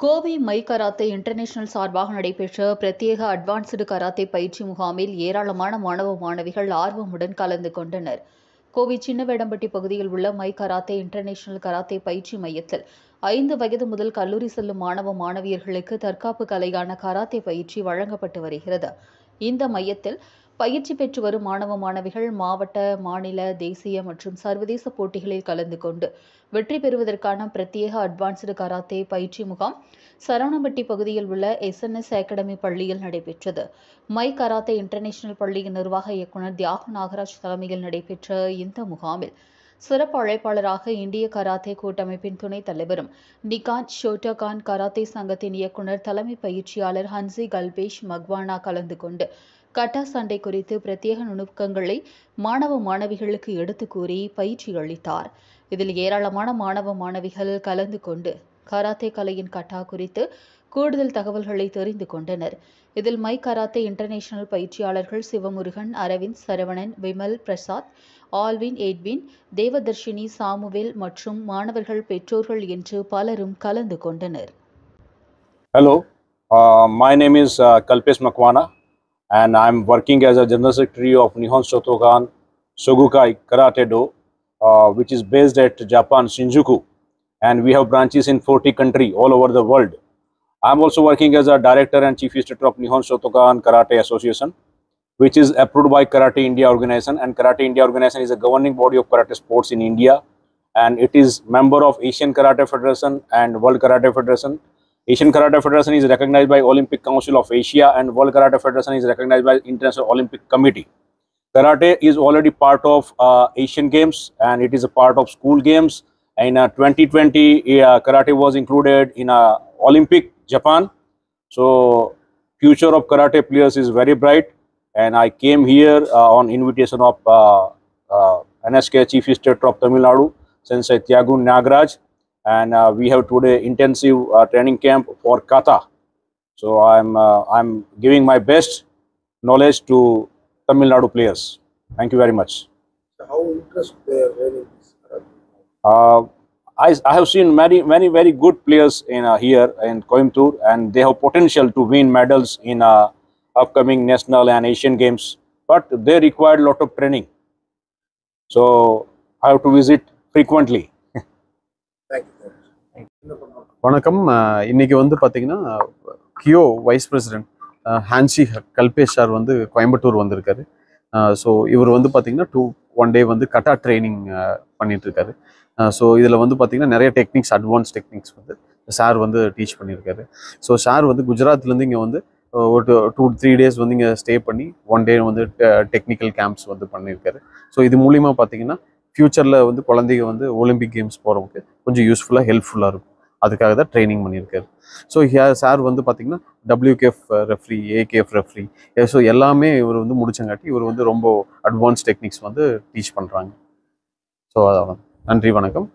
Kovai my karate international சார்பாக நடைபெற்ற பிரத்யேக அட்வான்ஸ்டு கராத்தே பயிற்சி முகாமில் ஏராளமான மாணவ மாணவிகள் ஆர்வமுடன் கலந்து கொண்டனர். கோவை சின்னவேடம்பட்டி பகுதியில் உள்ள மை கராத்தே இன்டர்நேஷனல் கராத்தே பயிற்சி மையத்தில் 5 வயது முதல் கல்லூரி செல்லும் மாணவ மாணவியர்களுக்கு தற்காப்பு கலையான கராத்தே பயிற்சி வழங்கப்பட்டு வருகிறது. இந்த மையத்தில் பயிற்சி பெற்று வரும் மாணவ மாணவிகள் மாவட்ட, மாநில, தேசிய மற்றும் சர்வதேச போட்டிகளில் கலந்து கொண்டு வெற்றி பெறுவதற்கான பிரத்யேக அட்வான்ஸ்டு கராத்தே பயிற்சி முகாம் சரவணம்பட்டி பகுதியில் உள்ள SNS அகாடமி பள்ளியில் நடைபெற்றது. மை கராத்தே இன்டர்நேஷனல் பள்ளியின் நிர்வாக இயக்குநர் தியாக நாகராஜ் தலைமையில் நடைபெற்ற இந்த முகாமில் சிறப்பு அழைப்பாளராக இந்திய கராத்தே கூட்டமைப்பின் துணைத் தலைவரும் நிகான் ஷோட்டோகான் கராத்தே சங்கத்தின் இயக்குநர் தலைமை பயிற்சியாளர் ஹன்சி கல்பேஷ் மக்வானா கலந்து கொண்டு கட்டா சண்டை குறித்து பிரத்யேக நுணுக்கங்களை மாணவ மாணவிகளுக்கு எடுத்து கூறி பயிற்சி அளித்தார். இதில் ஏராளமான மாணவ மாணவிகள் கலந்து கொண்டு கராத்தே கலையின் கட்டா குறித்து கூடுதல் தகவல்களை தெரிந்து கொண்டனர். இதில் மை கராத்தே இன்டர்நேஷனல் பயிற்சியாளர்கள் Sivamurugan, Aravind, Saravanan, Vimal, Prasad, Alvin, Edwin, Devadharshini, Samuel மற்றும் மாணவர்கள் பெற்றோர்கள் என்று பலரும் கலந்து கொண்டனர். Hello, my name is Kalpesh Makwana and I'm working as a General Secretary of Nihon Shotokan Shogukai Karate Do, which is based at Japan, Shinjuku, and we have branches in 40 countries all over the world. I'm also working as a Director and Chief Instructor of Nihon Shotokan Karate Association, which is approved by Karate India Organization, and Karate India Organization is a governing body of karate sports in India, and it is member of Asian Karate Federation and World Karate Federation. Asian Karate Federation is recognized by Olympic Council of Asia, and World Karate Federation is recognized by International Olympic Committee. Karate is already part of Asian Games, and it is a part of school games. In 2020, karate was included in Olympic Japan. So future of karate players is very bright, and I came here on invitation of NSK Chief Instructor of Tamil Nadu, Sensei Thiagu Nagaraj, and we have today intensive training camp for kata. So I'm giving my best knowledge to Tamil Nadu players. Thank you very much. How interested they are learning this karate? I have seen many very good players in here in Coimbatore, and they have potential to win medals in upcoming national and Asian games, but they require a lot of training. So I have to visit frequently. Thank you. வணக்கம். இன்னைக்கு வந்து பார்த்தீங்கன்னா கியோ vice president Hansi கல்பேஷ் sir வந்து கோயம்புத்தூர் வந்திருக்காரு. So இவர் வந்து பார்த்தீங்கன்னா one day வந்து கட்டா ட்ரைனிங் பண்ணிட்டு இருக்காரு. ஸோ இதில் வந்து பார்த்தீங்கன்னா நிறைய டெக்னிக்ஸ், அட்வான்ஸ் டெக்னிக்ஸ் வந்து சார் வந்து டீச் பண்ணியிருக்காரு. ஸோ சார் வந்து குஜராத்லேருந்து இங்கே வந்து ஒரு 2-3 டேஸ் வந்து இங்கே ஸ்டே பண்ணி ஒன் டே வந்து டெக்னிக்கல் கேம்ப்ஸ் வந்து பண்ணியிருக்காரு. ஸோ இது மூலிமா பார்த்தீங்கன்னா ஃப்யூச்சரில் வந்து குழந்தைங்க வந்து ஒலிம்பிக் கேம்ஸ் போகிறவங்க கொஞ்சம் யூஸ்ஃபுல்லாக ஹெல்ப்ஃபுல்லாக இருக்கும். அதுக்காக தான் ட்ரைனிங் பண்ணியிருக்காரு. ஸோ சார் வந்து பார்த்திங்கன்னா WKF referee, AKF referee, so எல்லாமே இவர் வந்து முடிச்சங்காட்டி இவர் வந்து ரொம்ப அட்வான்ஸ் டெக்னிக்ஸ் வந்து டீச் பண்ணுறாங்க. ஸோ அதான். நன்றி, வணக்கம்.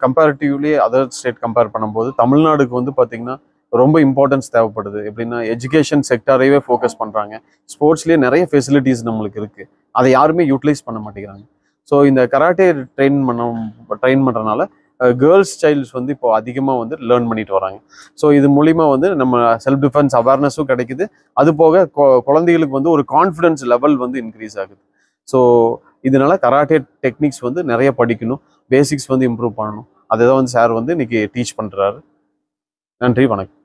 கம்பேரிட்டிவ்லி அதர் ஸ்டேட் கம்பேர் பண்ணும்போது தமிழ்நாடுக்கு வந்து பார்த்திங்கன்னா ரொம்ப இம்பார்ட்டன்ஸ் தேவைப்படுது. எப்படின்னா எஜுகேஷன் செக்டரையே ஃபோக்கஸ் பண்ணுறாங்க. ஸ்போர்ட்ஸ்லேயே நிறைய ஃபெசிலிட்டிஸ் நம்மளுக்கு இருக்குது, அதை யாருமே யூட்டிலைஸ் பண்ண மாட்டேங்கிறாங்க. ஸோ இந்த கராட்டே ட்ரெயின் பண்ணுறதுனால கேர்ள்ஸ் சைல்ட்ஸ் வந்து இப்போ அதிகமாக வந்து லேர்ன் பண்ணிட்டு வராங்க. ஸோ இது மூலிமா வந்து நம்ம செல்ஃப் டிஃபென்ஸ் அவேர்னஸும் கிடைக்குது. அது போக குழந்தைகளுக்கு வந்து ஒரு கான்ஃபிடென்ஸ் லெவல் வந்து இன்க்ரீஸ் ஆகுது. ஸோ இதனால கராட்டே டெக்னிக்ஸ் வந்து நிறைய படிக்கணும், பேசிக்ஸ் வந்து இம்ப்ரூவ் பண்ணணும். அதை தான் வந்து சார் வந்து இன்னைக்கு டீச் பண்ணுறாரு. நன்றி, வணக்கம்.